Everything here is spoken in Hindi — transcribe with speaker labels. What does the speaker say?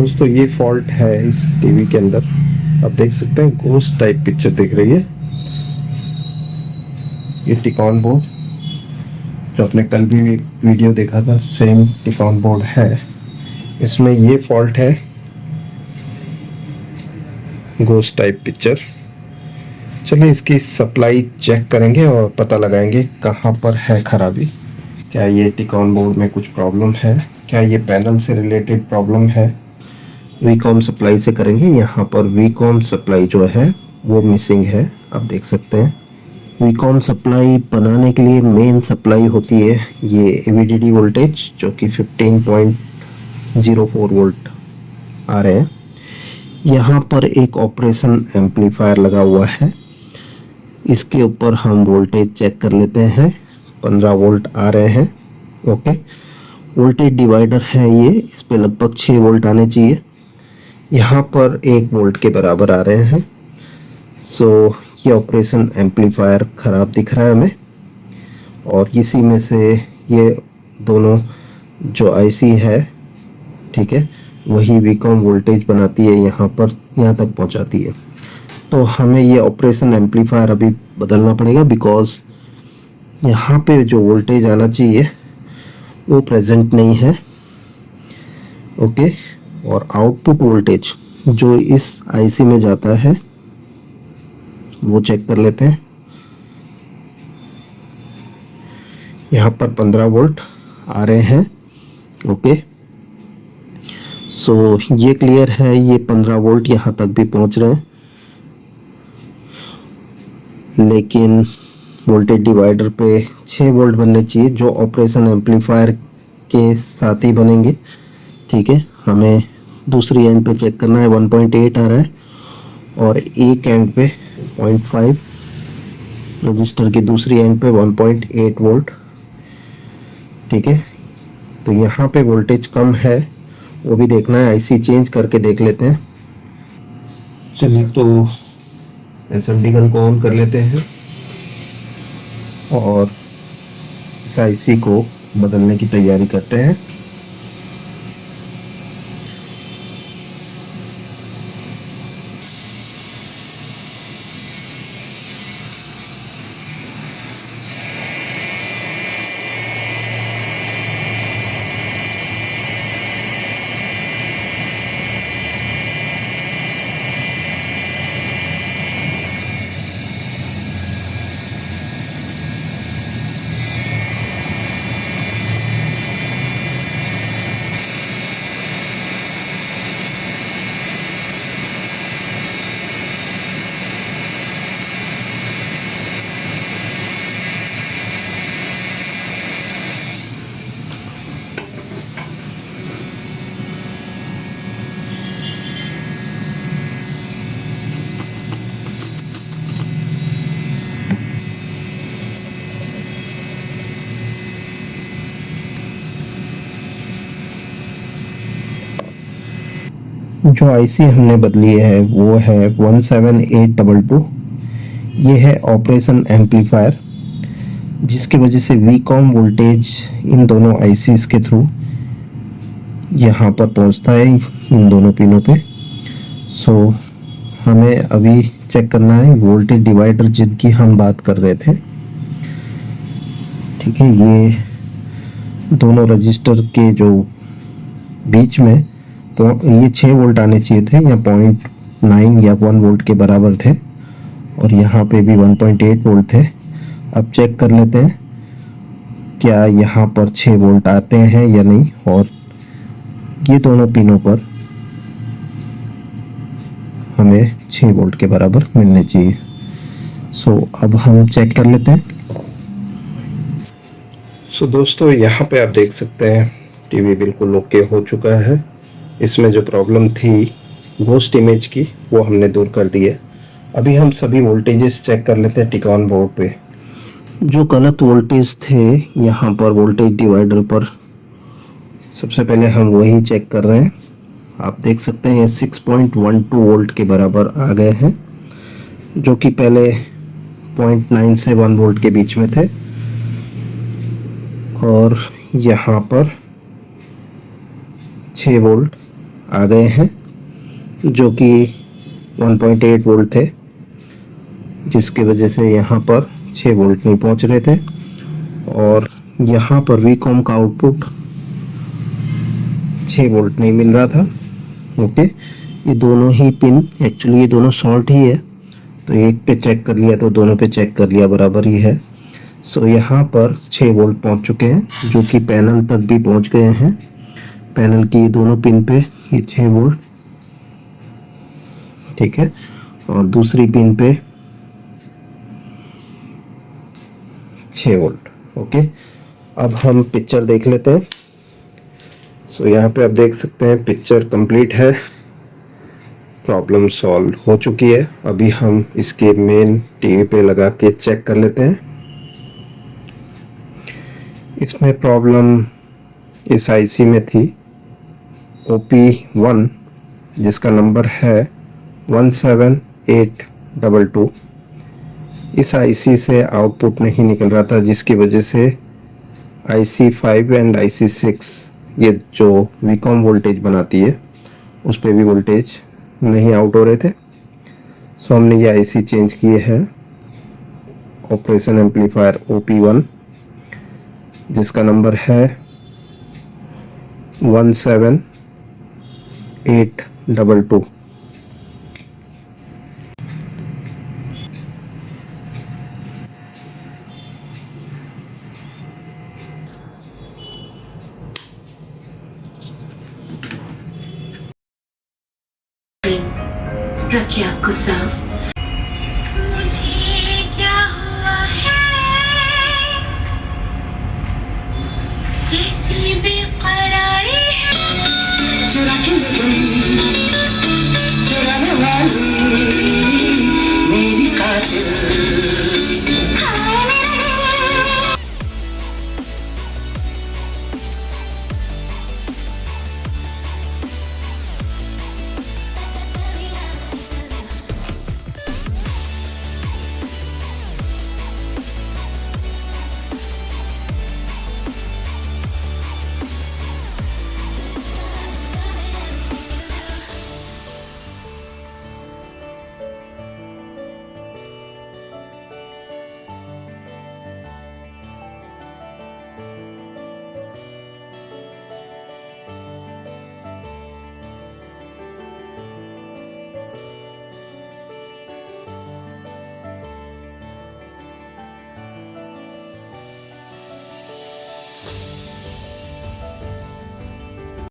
Speaker 1: दोस्तों ये फॉल्ट है इस टीवी के अंदर। आप देख सकते हैं घोस्ट टाइप पिक्चर दिख रही है। ये टिकॉन बोर्ड जो आपने कल भी वीडियो देखा था, सेम टिकॉन बोर्ड है। इसमें ये फॉल्ट है, घोस्ट टाइप पिक्चर। चलिए इसकी सप्लाई चेक करेंगे और पता लगाएंगे कहाँ पर है खराबी। क्या ये टिकॉन बोर्ड में कुछ प्रॉब्लम है, क्या ये पैनल से रिलेटेड प्रॉब्लम है। वीकॉम सप्लाई से करेंगे। यहाँ पर वीकॉम सप्लाई जो है वो मिसिंग है, आप देख सकते हैं। वीकॉम सप्लाई बनाने के लिए मेन सप्लाई होती है ये एवीडीडी वोल्टेज, जो कि 15.04 वोल्ट आ रहे हैं। यहाँ पर एक ऑपरेशन एम्पलीफायर लगा हुआ है, इसके ऊपर हम वोल्टेज चेक कर लेते हैं। 15 वोल्ट आ रहे हैं। ओके, वोल्टेज डिवाइडर है ये, इस पे लगभग 6 वोल्ट आने चाहिए। यहाँ पर 1 वोल्ट के बराबर आ रहे हैं। सो ये ऑपरेशन एम्पलीफायर ख़राब दिख रहा है हमें। और इसी में से ये दोनों जो आईसी है, ठीक है, वही वीकॉम वोल्टेज बनाती है, यहाँ तक पहुँचाती है। तो हमें ये ऑपरेशन एम्पलीफायर अभी बदलना पड़ेगा, बिकॉज यहाँ पे जो वोल्टेज आना चाहिए वो प्रेजेंट नहीं है। ओके, और आउटपुट वोल्टेज जो इस आईसी में जाता है वो चेक कर लेते हैं। यहाँ पर 15 वोल्ट आ रहे हैं। ओके, सो ये क्लियर है, ये 15 वोल्ट यहाँ तक भी पहुँच रहे हैं। लेकिन वोल्टेज डिवाइडर पे 6 वोल्ट बनने चाहिए, जो ऑपरेशन एम्पलीफायर के साथ ही बनेंगे। ठीक है, हमें दूसरी एंड पे चेक करना है। 1.8 आ रहा है और एक एंड पे 0.5, रजिस्टर की दूसरी एंड पे 1.8 वोल्ट। ठीक है, तो यहाँ पे वोल्टेज कम है, वो भी देखना है। आईसी चेंज करके देख लेते हैं। चलिए, तो एसएमडी गन को ऑन कर लेते हैं और इस आईसी को बदलने की तैयारी करते हैं। जो आईसी हमने बदली है वो है 17822। ये है ऑपरेशन एम्पलीफायर, जिसकी वजह से वीकॉम वोल्टेज इन दोनों आईसीज के थ्रू यहाँ पर पहुँचता है, इन दोनों पिनों पे। सो हमें अभी चेक करना है वोल्टेज डिवाइडर जिनकी हम बात कर रहे थे। ठीक है, ये दोनों रजिस्टर के जो बीच में ये 6 वोल्ट आने चाहिए थे, या 0.9 या 1 वोल्ट के बराबर थे, और यहाँ पे भी 1.8 वोल्ट थे। अब चेक कर लेते हैं क्या यहाँ पर 6 वोल्ट आते हैं या नहीं, और ये दोनों पिनों पर हमें 6 वोल्ट के बराबर मिलने चाहिए। सो अब हम चेक कर लेते हैं। सो दोस्तों, यहाँ पे आप देख सकते हैं टीवी बिल्कुल ओके हो चुका है। इसमें जो प्रॉब्लम थी घोस्ट इमेज की, वो हमने दूर कर दी है। अभी हम सभी वोल्टेजेस चेक कर लेते हैं टिकॉन बोर्ड पे। जो गलत वोल्टेज थे यहाँ पर वोल्टेज डिवाइडर पर, सबसे पहले हम वही चेक कर रहे हैं। आप देख सकते हैं 6.12 वोल्ट के बराबर आ गए हैं, जो कि पहले 0.9 से 1 वोल्ट के बीच में थे। और यहाँ पर 6 वोल्ट आ गए हैं जो कि 1.8 वोल्ट थे, जिसकी वजह से यहाँ पर 6 वोल्ट नहीं पहुँच रहे थे। और यहाँ पर वीकॉम का आउटपुट 6 वोल्ट नहीं मिल रहा था। ओके, ये दोनों ही पिन एक्चुअली ये दोनों शॉर्ट ही है, तो एक पे चेक कर लिया तो दोनों पे चेक कर लिया बराबर ही है। सो यहाँ पर 6 वोल्ट पहुँच चुके हैं जो कि पैनल तक भी पहुँच गए हैं। पैनल की ये दोनों पिन पे ये 6 वोल्ट, ठीक है, और दूसरी पिन पे 6 वोल्ट। ओके, अब हम पिक्चर देख लेते हैं। सो यहाँ पे आप देख सकते हैं पिक्चर कंप्लीट है, प्रॉब्लम सॉल्व हो चुकी है। अभी हम इसके मेन टीवी पे लगा के चेक कर लेते हैं। इसमें प्रॉब्लम इस आईसी में थी OP1, जिसका नंबर है 17822। इस आईसी से आउटपुट नहीं निकल रहा था, जिसकी वजह से IC5 एंड IC6 ये जो वीकॉम वोल्टेज बनाती है उस पर भी वोल्टेज नहीं आउट हो रहे थे। सो हमने ये आईसी चेंज किए हैं, ऑपरेशन एम्पलीफायर OP1, जिसका नंबर है 17822।
Speaker 2: रखिए आपको साफ